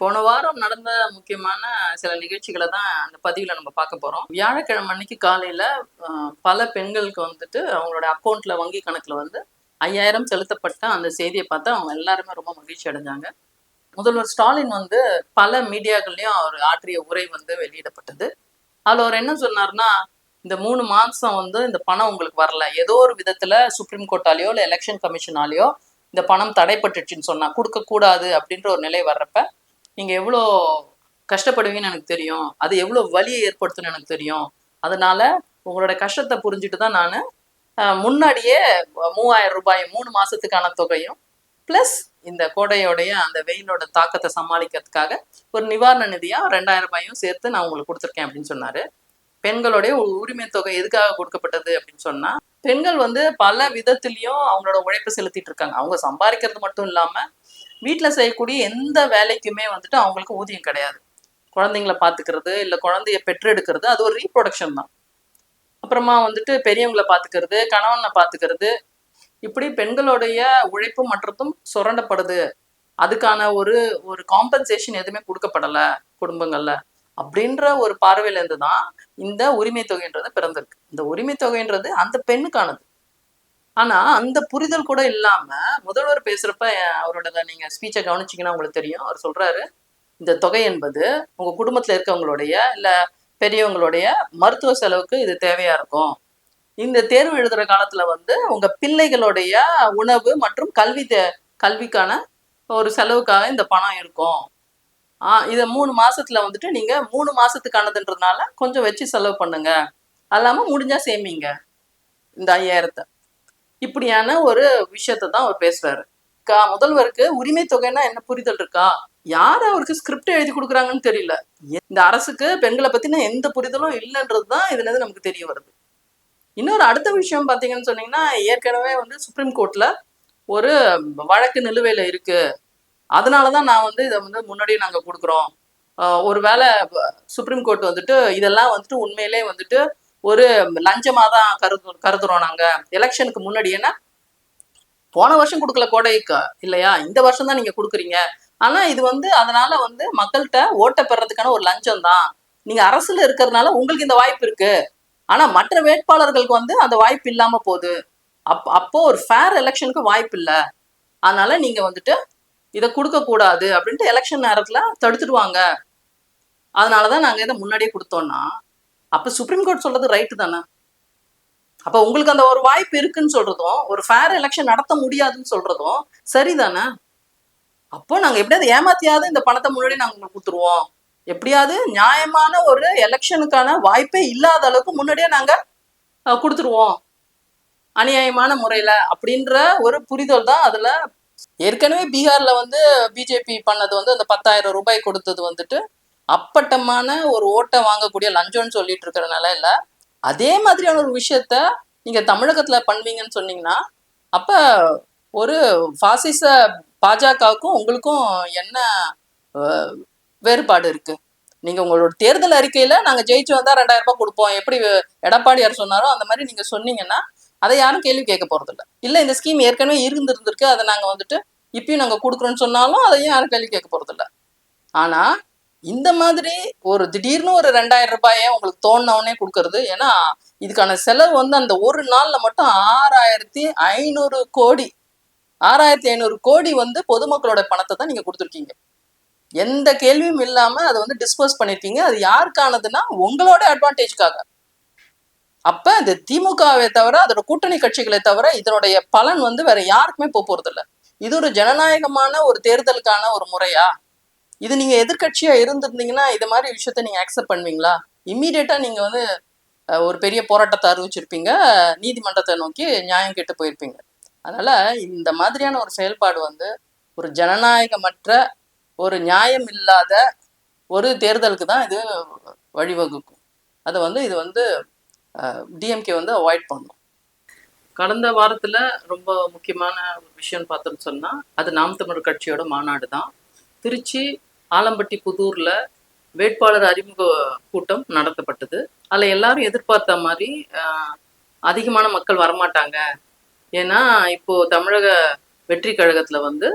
போன வாரம் நடந்த முக்கியமான சில நிகழ்ச்சிகளை தான் அந்த பதிவில் நம்ம பார்க்க போகிறோம். வியாழக்கிழமை அன்னைக்கு காலையில் பல பெண்களுக்கு வந்துட்டு அவங்களோட அக்கௌண்ட்டில் வங்கி கணக்கில் வந்து 5000 செலுத்தப்பட்ட அந்த செய்தியை பார்த்து அவங்க எல்லாருமே ரொம்ப மகிழ்ச்சி அடைஞ்சாங்க. முதல்வர் ஸ்டாலின் வந்து பல மீடியாக்கள்லையும் அவர் ஆற்றிய உரை வந்து வெளியிடப்பட்டது. அதில் அவர் என்ன சொன்னார்னா, இந்த 3 மாதம் வந்து இந்த பணம் உங்களுக்கு வரல, ஏதோ ஒரு விதத்தில் சுப்ரீம் கோர்ட்டாலேயோ இல்லை எலெக்ஷன் கமிஷனாலேயோ இந்த பணம் தடைப்பட்டுச்சுன்னு சொன்னால் கொடுக்கக்கூடாது அப்படின்ற ஒரு நிலை வர்றப்ப நீங்கள் எவ்வளோ கஷ்டப்படுவீங்கன்னு எனக்கு தெரியும், அது எவ்வளோ வலியை ஏற்படுத்துன்னு எனக்கு தெரியும். அதனால உங்களோட கஷ்டத்தை புரிஞ்சுட்டு தான் நான் முன்னாடியே 3000 ரூபாய் 3 மாதத்துக்கான தொகையும் ப்ளஸ் இந்த கோடையோடைய அந்த வெயிலோட தாக்கத்தை சமாளிக்கிறதுக்காக ஒரு நிவாரண நிதியாக 2000 ரூபாயும் சேர்த்து நான் உங்களுக்கு கொடுத்துருக்கேன் அப்படின்னு சொன்னார். பெண்களுடைய உரிமை தொகை எதுக்காக கொடுக்கப்பட்டது அப்படின்னு சொன்னால், பெண்கள் வந்து பல விதத்துலேயும் அவங்களோட உழைப்பு செலுத்திட்டு இருக்காங்க. அவங்க சம்பாதிக்கிறது மட்டும் இல்லாமல் வீட்டில் செய்யக்கூடிய எந்த வேலைக்குமே வந்துட்டு அவங்களுக்கு ஊதியம் கிடையாது. குழந்தைங்களை பார்த்துக்கிறது இல்லை குழந்தைய பெற்றெடுக்கிறது அது ஒரு ரீப்ரொடக்ஷன் தான். அப்புறமா வந்துட்டு பெரியவங்களை பார்த்துக்கிறது, கணவனை பார்த்துக்கிறது, இப்படி பெண்களுடைய உழைப்பு மற்றதும் சுரண்டப்படுது. அதுக்கான ஒரு ஒரு காம்பன்சேஷன் எதுவுமே கொடுக்கப்படலை குடும்பங்கள்ல அப்படின்ற ஒரு பார்வையிலேருந்து தான் இந்த உரிமை தொகைன்றது பிறந்திருக்கு. இந்த உரிமை தொகைன்றது அந்த பெண்ணுக்கானது. ஆனா அந்த புரிதல் கூட இல்லாம முதல்வர் பேசுறப்ப அவரோட நீங்க ஸ்பீச்சை கவனிச்சிங்கன்னா உங்களுக்கு தெரியும். அவர் சொல்றாரு, இந்த தொகை என்பது உங்க குடும்பத்துல இருக்கவங்களுடைய இல்ல பெரியவங்களுடைய மருத்துவ செலவுக்கு இது தேவையா இருக்கும். இந்த தேர்வு எழுதுற காலத்துல வந்து உங்க பிள்ளைகளுடைய உணவு மற்றும் கல்விக்கான ஒரு செலவுக்காக இந்த பணம் இருக்கும். இதை 3 மாசத்துல வந்துட்டு நீங்க 3 மாசத்துக்கானதுன்றதுனால கொஞ்சம் வச்சு செலவு பண்ணுங்க, அல்லாம முடிஞ்சா சேமிங்க இந்த 5000. இப்படியான ஒரு விஷயத்தை தான் அவர் பேசுறாரு. முதல்வருக்கு உரிமை தொகைன்னா என்ன புரிதல் இருக்கா? யார் அவருக்கு ஸ்கிரிப்ட் எழுதி கொடுக்குறாங்கன்னு தெரியல. இந்த அரசுக்கு பெண்களை பத்தின எந்த புரிதலும் இல்லைன்றது தான் இதுல இருந்து நமக்கு தெரிய வருது. இன்னொரு அடுத்த விஷயம் பாத்தீங்கன்னு சொன்னீங்கன்னா, ஏற்கனவே வந்து சுப்ரீம் கோர்ட்ல ஒரு வழக்கு நிலுவையில இருக்கு. அதனாலதான் நான் வந்து இதை வந்து முன்னாடியே நாங்க கொடுக்குறோம். ஒருவேளை சுப்ரீம் கோர்ட் வந்துட்டு இதெல்லாம் வந்துட்டு உண்மையிலே வந்துட்டு ஒரு லஞ்சமா தான் கருதுறோம் நாங்க எலெக்ஷனுக்கு முன்னாடி. ஏன்னா போன வருஷம் கொடுக்கல கோடைக்கு இல்லையா, இந்த வருஷம் தான் நீங்க கொடுக்குறீங்க. ஆனா இது வந்து அதனால வந்து மக்கள்கிட்ட ஓட்டை பெறதுக்கான ஒரு லஞ்சம் தான். நீங்க அரசுல இருக்கிறதுனால உங்களுக்கு இந்த வாய்ப்பு இருக்கு, ஆனா மற்ற வேட்பாளர்களுக்கு வந்து அந்த வாய்ப்பு இல்லாம போகுது. அப்போ ஒரு ஃபேர் எலெக்ஷனுக்கு வாய்ப்பு இல்லை, அதனால நீங்க வந்துட்டு இதை கொடுக்க கூடாது அப்படின்ட்டு எலெக்ஷன் நேரத்துல தடுத்துடுவாங்க. அதனாலதான் நாங்க இதை முன்னாடியே கொடுத்தோம்னா அப்ப சுப்ரீம் கோர்ட் சொல்றது ரைட்டு தானே? அப்ப உங்களுக்கு அந்த ஒரு வாய்ப்பு இருக்குன்னு சொல்றதும் ஒரு ஃபேர் எலெக்ஷன் நடத்த முடியாதுன்னு சொல்றதும் சரிதானே? அப்போ நாங்க எப்படியாவது ஏமாத்தியாவது இந்த பணத்தை முன்னாடி நாங்க உங்களுக்கு கொடுத்துருவோம், எப்படியாவது நியாயமான ஒரு எலெக்ஷனுக்கான வாய்ப்பே இல்லாத அளவுக்கு முன்னாடியே நாங்க கொடுத்துருவோம் அநியாயமான முறையில அப்படின்ற ஒரு புரிதல் தான் அதுல. ஏற்கனவே பீகார்ல வந்து பிஜேபி பண்ணது வந்து அந்த 10,000 ரூபாய் கொடுத்தது வந்துட்டு அப்பட்டமான ஒரு ஓட்டை வாங்கக்கூடிய லஞ்சம்னு சொல்லிட்டு இருக்கிறனால இல்ல, அதே மாதிரியான ஒரு விஷயத்த நீங்க தமிழகத்துல பண்ணுவீங்கன்னு சொன்னீங்கன்னா அப்ப ஒரு பாசிச பாஜகவுக்கும் உங்களுக்கும் என்ன வேறுபாடு இருக்கு? நீங்க உங்களோட தேர்தல் அறிக்கையில நாங்க ஜெயிச்சு வந்தா 2000 ரூபாய் கொடுப்போம், எப்படி எடப்பாடியார் சொன்னாரோ அந்த மாதிரி நீங்க சொன்னீங்கன்னா அதை யாரும் கேள்வி கேட்க போறது இல்லை. இல்ல இந்த ஸ்கீம் ஏற்கனவே இருந்திருக்கு, அதை நாங்க வந்துட்டு இப்பயும் நாங்க கொடுக்குறோம்னு சொன்னாலும் அதையும் யாரும் கேள்வி கேட்க போறது இல்லை. ஆனா இந்த மாதிரி ஒரு திடீர்னு ஒரு 2000 ரூபாயை உங்களுக்கு தோணுனே கொடுக்கறது, ஏன்னா இதுக்கான செலவு வந்து அந்த ஒரு நாள்ல மட்டும் 6500 கோடி 6500 கோடி வந்து பொதுமக்களோட பணத்தை தான் நீங்க கொடுத்துருக்கீங்க. எந்த கேள்வியும் இல்லாம அதை வந்து டிஸ்போஸ் பண்ணிருக்கீங்க. அது யாருக்கானதுன்னா உங்களோட அட்வான்டேஜ்க்காக. அப்ப இந்த திமுகவை தவிர அதோட கூட்டணி கட்சிகளை தவிர இதனுடைய பலன் வந்து வேற யாருக்குமே போறது இல்லை. இது ஒரு ஜனநாயகமான ஒரு தேர்தலுக்கான ஒரு முறையா? இது நீங்க எதிர்கட்சியா இருந்திருந்தீங்கன்னா இது மாதிரி விஷயத்த நீங்க அக்செப்ட் பண்ணுவீங்களா? இம்மீடியட்டா நீங்க வந்து ஒரு பெரிய போராட்டத்தை அறிவிச்சிருப்பீங்க, நீதிமன்றத்தை நோக்கி நியாயம் கேட்டு போயிருப்பீங்க. அதனால இந்த மாதிரியான ஒரு செயல்பாடு வந்து ஒரு ஜனநாயகமற்ற ஒரு நியாயம் இல்லாத ஒரு தேர்தலுக்கு தான் இது வழிவகுக்கும். அதை வந்து இது வந்து டிஎம்கே வந்து அவாய்ட் பண்ணும். கடந்த வாரத்துல ரொம்ப முக்கியமான ஒரு விஷயம் பார்த்தோம்னு சொன்னா அது நாம் தமிழர் கட்சியோட மாநாடு தான். திருச்சி ஆலம்பட்டி புதூர்ல வேட்பாளர் அறிமுக கூட்டம் நடத்தப்பட்டது. அதில் எல்லாரும் எதிர்பார்த்த மாதிரி அதிகமான மக்கள் வரமாட்டாங்க. ஏன்னா இப்போ தமிழக வெற்றி கழகத்துல வந்து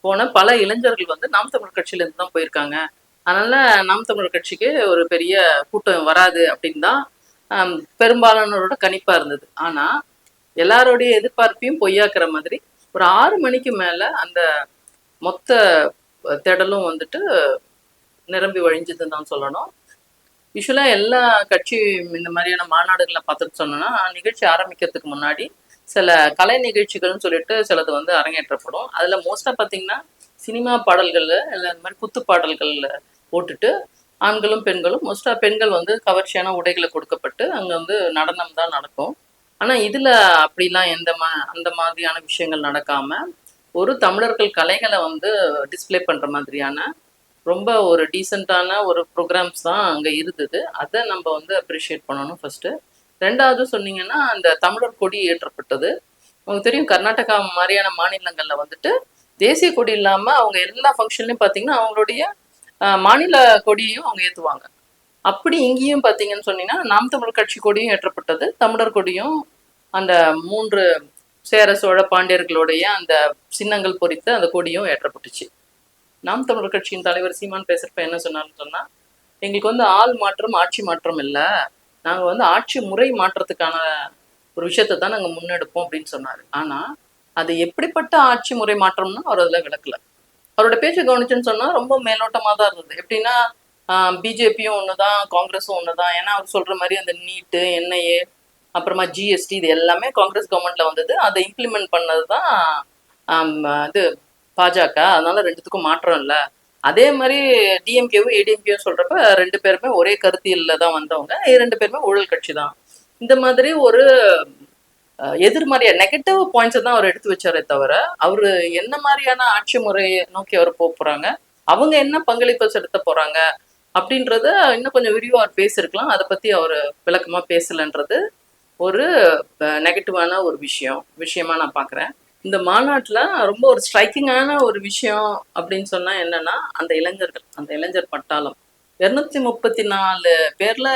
போன பல இளைஞர்கள் வந்து நாம் தமிழர் கட்சியில இருந்து தான் போயிருக்காங்க. அதனால நாம் தமிழர் கட்சிக்கு ஒரு பெரிய கூட்டம் வராது அப்படின்னு தான் பெரும்பாலானோரோட கணிப்பா இருந்தது. ஆனா எல்லாருடைய எதிர்பார்ப்பையும் பொய்யாக்குற மாதிரி ஒரு 6 மணிக்கு மேல அந்த மொத்த தேடலும் வந்துட்டு நிரம்பி வழிஞ்சதுன்னு தான் சொல்லணும். யூஸ்வலா எல்லா கட்சி இந்த மாதிரியான மாநாடுகளை பார்த்துட்டு சொன்னோம்னா, நிகழ்ச்சி ஆரம்பிக்கிறதுக்கு முன்னாடி சில கலை நிகழ்ச்சிகள்னு சொல்லிட்டு சிலது வந்து அரங்கேற்றப்படும். அதுல மோஸ்டா பாத்தீங்கன்னா சினிமா பாடல்கள்ல இல்ல இந்த மாதிரி குத்து பாடல்கள்ல போட்டுட்டு ஆண்களும் பெண்களும் மோஸ்டா பெண்கள் வந்து கவர்ச்சியான உடைகளை கொடுக்கப்பட்டு அங்க வந்து நடனம் தான் நடக்கும். ஆனா இதுல அப்படிலாம் அந்த மாதிரியான விஷயங்கள் நடக்காம ஒரு தமிழர்கள் கலைகளை வந்து டிஸ்ப்ளே பண்ற மாதிரியான ரொம்ப ஒரு டீசெண்டான ஒரு ப்ரோக்ராம்ஸ் தான் அங்க இருந்தது. அதை நம்ம வந்து அப்ரிஷியேட் பண்ணணும் ஃபர்ஸ்ட். ரெண்டாவது சொன்னீங்கன்னா அந்த தமிழர் கொடி ஏற்றப்பட்டது. உங்களுக்கு தெரியும் கர்நாடகா மாதிரியான மாநிலங்கள்ல வந்துட்டு தேசிய கொடி இல்லாம அவங்க எல்லா ஃபங்க்ஷன்லயும் பாத்தீங்கன்னா அவங்களுடைய மாநில கொடியையும் அவங்க ஏத்துவாங்க. அப்படி இங்கேயும் பாத்தீங்கன்னு சொன்னீங்கன்னா நாம் தமிழர் கட்சி கொடியும் ஏற்றப்பட்டது, தமிழர் கொடியும் அந்த 3 சேர சோழ பாண்டியர்களுடைய அந்த சின்னங்கள் பொறித்த அந்த கொடியும் ஏற்றப்பட்டுச்சு. நாம் தமிழர் கட்சியின் தலைவர் சீமான் பேசுறப்ப என்ன சொன்னார்னு சொன்னா, எங்களுக்கு வந்து ஆள் மாற்றம் ஆட்சி மாற்றம் இல்லை, நாங்க வந்து ஆட்சி முறை மாற்றத்துக்கான ஒரு விஷயத்தை தான் நாங்க முன்னெடுப்போம் அப்படின்னு சொன்னாரு. ஆனா அது எப்படிப்பட்ட ஆட்சி முறை மாற்றம்னு அவர் அதுல விளக்கல. அவரோட பேச்சை கவனிச்சுன்னு சொன்னா ரொம்ப மேலோட்டமா தான் இருந்தது. எப்படின்னா பிஜேபியும் ஒண்ணுதான் காங்கிரஸும் ஒண்ணுதான். ஏன்னா அவர் சொல்ற மாதிரி அந்த நீட்டு என்ஐஏ அப்புறமா ஜிஎஸ்டி இது எல்லாமே காங்கிரஸ் கவர்மெண்ட்ல வந்தது, அதை இம்ப்ளிமெண்ட் பண்ணதுதான் இது பாஜக. அதனால ரெண்டுத்துக்கும் மாற்றம் இல்லை. அதே மாதிரி டிஎம்கேவும் ஏடிஎம்கேவும் சொல்றப்ப 2 பேருமே ஒரே கருத்தியல்ல தான் வந்தவங்க, 2 பேருமே ஊழல் கட்சி தான். இந்த மாதிரி ஒரு எதிர்மறைய நெகட்டிவ் பாயிண்ட்ஸை தான் அவர் எடுத்து வச்சாரே தவிர அவரு என்ன மாதிரியான ஆட்சி முறையை நோக்கி அவர் போறாங்க, அவங்க என்ன பங்களிப்பை செலுத்த போறாங்க அப்படின்றத இன்னும் கொஞ்சம் விரிவா அவர் பேசியிருக்கலாம். அதை பத்தி அவர் விளக்கமா பேசலன்றது ஒரு நெகட்டிவான ஒரு விஷயமா நான் பாக்குறேன். இந்த மாநாட்டுல ரொம்ப ஒரு ஸ்ட்ரைக்கிங்கான ஒரு விஷயம் அப்படின்னு சொன்னா என்னன்னா அந்த இளைஞர் பட்டாளம் 234 பேர்ல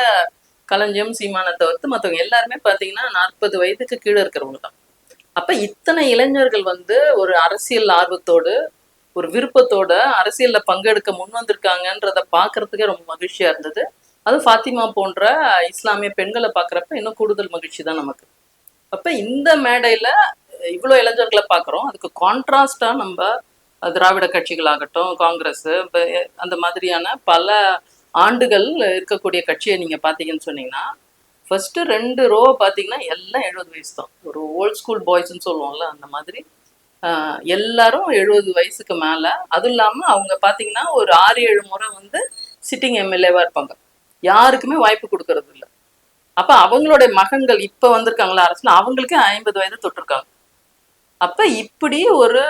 களஞ்சியம் சீமானை தவிர்த்து மற்றவங்க எல்லாருமே பாத்தீங்கன்னா 40 வயதுக்கு கீழே இருக்கிறவங்க தான். அப்ப இத்தனை இளைஞர்கள் வந்து ஒரு அரசியல் ஆர்வத்தோடு ஒரு விருப்பத்தோட அரசியல்ல பங்கெடுக்க முன் வந்திருக்காங்கன்றத பாக்குறதுக்கே ரொம்ப மகிழ்ச்சியா இருந்தது. அது ஃபாத்திமா போன்ற இஸ்லாமிய பெண்களை பாக்குறப்ப இன்னும் கூடுதல் மகிழ்ச்சி தான் நமக்கு. அப்ப இந்த மேடையில இவ்வளவு இளைஞர்களை பாக்குறோம். அதுக்கு கான்ட்ராஸ்டா நம்ம திராவிட கட்சிகளாகட்டும் காங்கிரஸ் அந்த மாதிரியான பல ஆண்டுகள் இருக்கக்கூடிய கட்சியை நீங்க பாத்தீங்கன்னு சொன்னீங்கன்னா ஃபர்ஸ்ட் 2 ரோ பாத்தீங்கன்னா எல்லாம் 70 வயசு தான். ஒரு ஓல்ட் ஸ்கூல் பாய்ஸ்ன்னு சொல்லுவோம்ல அந்த மாதிரி எல்லாரும் 70 வயசுக்கு மேல. அதுவும் இல்லாம அவங்க பாத்தீங்கன்னா ஒரு 6-7 முறை வந்து சிட்டிங் எம்எல்ஏவா இருப்பாங்க. யாருக்குமே வாய்ப்பு கொடுக்கறது இல்லை. அப்ப அவங்களுடைய மகன்கள் இப்ப வந்திருக்காங்களா அரசுல அவங்களுக்கு 50 வயது தொட்டிருக்காங்க. அப்ப இப்படி ஒரு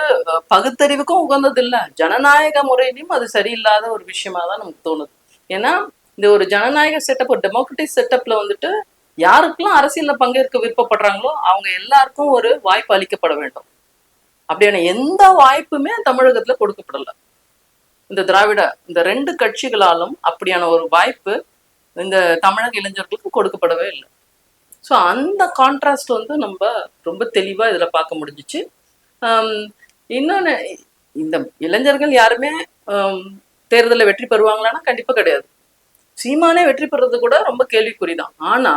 பகுத்தறிவுக்கும் உகந்தது இல்லை, ஜனநாயக முறையிலும் அது சரியில்லாத ஒரு விஷயமா தான் நமக்கு தோணுது. ஏன்னா இந்த ஒரு ஜனநாயக செட்டப் ஒரு டெமோக்ரட்டிக் செட்டப்ல வந்துட்டு யாருக்கெல்லாம் அரசியல்ல பங்கேற்க விருப்பப்படுறாங்களோ அவங்க எல்லாருக்கும் ஒரு வாய்ப்பு அளிக்கப்பட வேண்டும். அப்படியான எந்த வாய்ப்புமே தமிழகத்துல கொடுக்கப்படல. இந்த திராவிட இந்த 2 கட்சிகளாலும் அப்படியான ஒரு வாய்ப்பு இந்த தமிழக இளைஞர்களுக்கு கொடுக்கப்படவே இல்லை. ஸோ அந்த கான்ட்ராஸ்ட் வந்து நம்ம ரொம்ப தெளிவா இதுல பார்க்க முடிஞ்சிச்சு. இன்னொன்னு இந்த இளைஞர்கள் யாருமே தேர்தலில் வெற்றி பெறுவாங்களான்னா கண்டிப்பா கிடையாது. சீமானே வெற்றி பெறுறது கூட ரொம்ப கேள்விக்குறிதான். ஆனா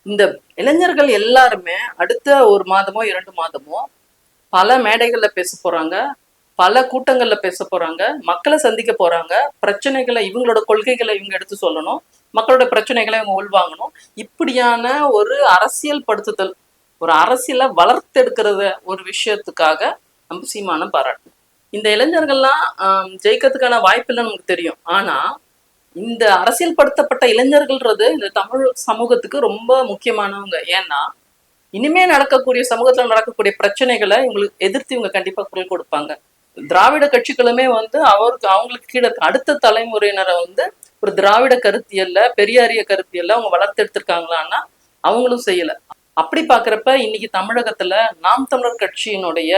இந்த இளைஞர்கள் எல்லாருமே அடுத்த 1 மாதமோ 2 மாதமோ பல மேடைகள்ல பேச போறாங்க, பல கூட்டங்கள்ல பேச போறாங்க, மக்களை சந்திக்க போறாங்க, பிரச்சனைகளை இவங்களோட கொள்கைகளை இவங்க எடுத்து சொல்லணும், மக்களோட பிரச்சனைகளை இவங்க உள்வாங்கணும். இப்படியான ஒரு அரசியல் படுத்துதல் ஒரு அரசியலை வளர்த்தெடுக்கிறத ஒரு விஷயத்துக்காக நம்ம சீமானம் பாராட்டணும். இந்த இளைஞர்கள்லாம் ஜெயிக்கிறதுக்கான வாய்ப்பு இல்லைன்னு நமக்கு தெரியும். ஆனா இந்த அரசியல் படுத்தப்பட்ட இளைஞர்கள்ன்றது இந்த தமிழ் சமூகத்துக்கு ரொம்ப முக்கியமானவங்க. ஏன்னா இனிமே நடக்கக்கூடிய சமூகத்துல நடக்கக்கூடிய பிரச்சனைகளை இவங்களுக்கு எதிர்த்து இவங்க கண்டிப்பா குரல் கொடுப்பாங்க. திராவிட கட்சிகளுமே வந்து அவங்களுக்கு கீழே அடுத்த தலைமுறையினரை வந்து ஒரு திராவிட கருத்தியல்ல பெரியாரிய கருத்தியல்ல அவங்க வளர்த்தெடுத்திருக்காங்களான்னா அவங்களும் செய்யல. அப்படி பாக்குறப்ப இன்னைக்கு தமிழகத்துல நாம் தமிழர் கட்சியினுடைய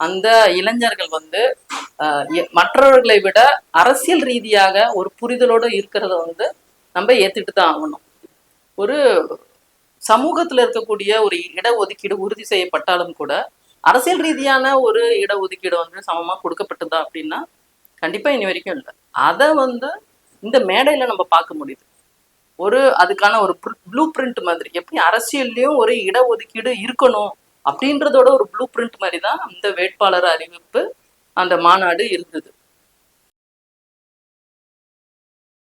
அந்த இளைஞர்கள் வந்து மற்றவர்களை விட அரசியல் ரீதியாக ஒரு புரிதலோடு இருக்கிறத வந்து நம்ம ஏத்துட்டு தான் ஆகணும். ஒரு சமூகத்துல இருக்கக்கூடிய ஒரு இடஒதுக்கீடு உறுதி செய்யப்பட்டாலும் கூட அரசியல் ரீதியான ஒரு இடஒதுக்கீடு வந்து சமமா கொடுக்கப்பட்டதா அப்படின்னா கண்டிப்பா இனி வரைக்கும் இல்லை. அதை வந்து இந்த மேடையில நம்ம பார்க்க முடியுது. ஒரு அதுக்கான ஒரு ப்ளூ பிரிண்ட் மாதிரி எப்படி அரசியல்லையும் ஒரு இடஒதுக்கீடு இருக்கணும் அப்படின்றதோட ஒரு ப்ளூ பிரிண்ட் மாதிரி தான் அந்த வேட்பாளர் அறிவிப்பு அந்த மாநாடு இருந்தது.